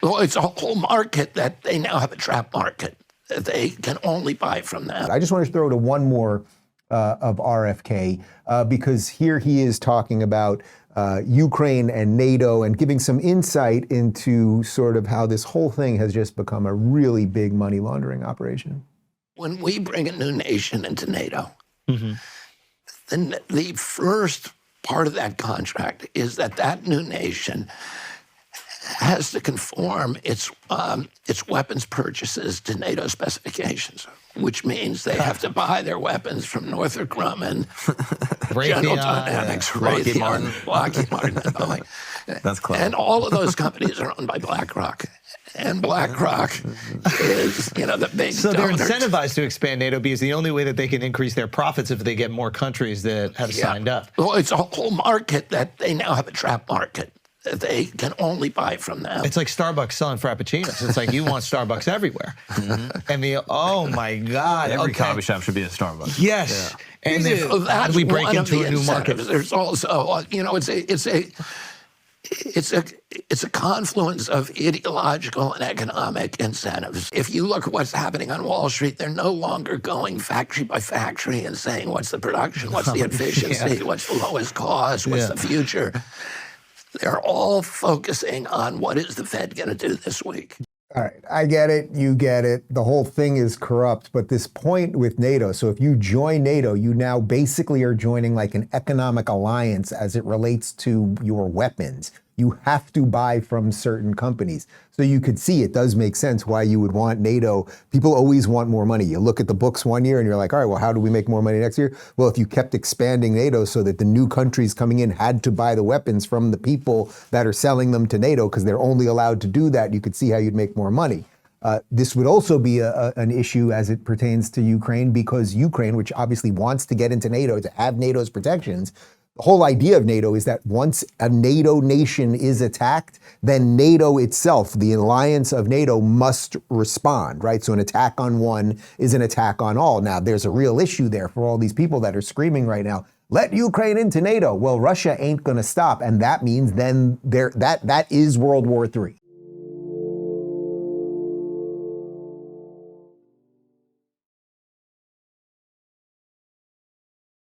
Well, it's a whole market that they now have a trap market. They can only buy from them. I just want to throw to one more of RFK because here he is talking about Ukraine and NATO and giving some insight into sort of how this whole thing has just become a really big money laundering operation. When we bring a new nation into NATO, then the first part of that contract is that that new nation has to conform its weapons purchases to NATO specifications, which means they have to buy their weapons from Northrop Grumman, General Dynamics, Raytheon, Lockheed Martin, and Boeing. That's clever. And all of those companies are owned by BlackRock. And BlackRock is, the big So they're donor. incentivized to expand NATO because the only way that they can increase their profits if they get more countries that have signed up. Well, it's a whole market that they now have a trap market. They can only buy from them. It's like Starbucks selling Frappuccinos. It's like you want Starbucks everywhere. And oh my God. Every coffee shop should be a Starbucks. Yes. Yeah. And then how do we break into a new market? There's also, it's a confluence of ideological and economic incentives. If you look at what's happening on Wall Street, they're no longer going factory by factory and saying what's the production, what's the efficiency, what's the lowest cost, what's the future. They're all focusing on what is the Fed going to do this week. All right, I get it, you get it. The whole thing is corrupt, but this point with NATO, so if you join NATO, you now basically are joining like an economic alliance as it relates to your weapons. You have to buy from certain companies. So you could see it does make sense why you would want NATO. People always want more money. You look at the books one year and you're like, all right, well, how do we make more money next year? Well, if you kept expanding NATO so that the new countries coming in had to buy the weapons from the people that are selling them to NATO because they're only allowed to do that, you could see how you'd make more money. This would also be an issue as it pertains to Ukraine because Ukraine, which obviously wants to get into NATO to have NATO's protections, the whole idea of NATO is that once a NATO nation is attacked, then NATO itself, the alliance of NATO, must respond, right? So an attack on one is an attack on all. Now, there's a real issue there for all these people that are screaming right now, let Ukraine into NATO. Well, Russia ain't going to stop, and that means then that is World War III.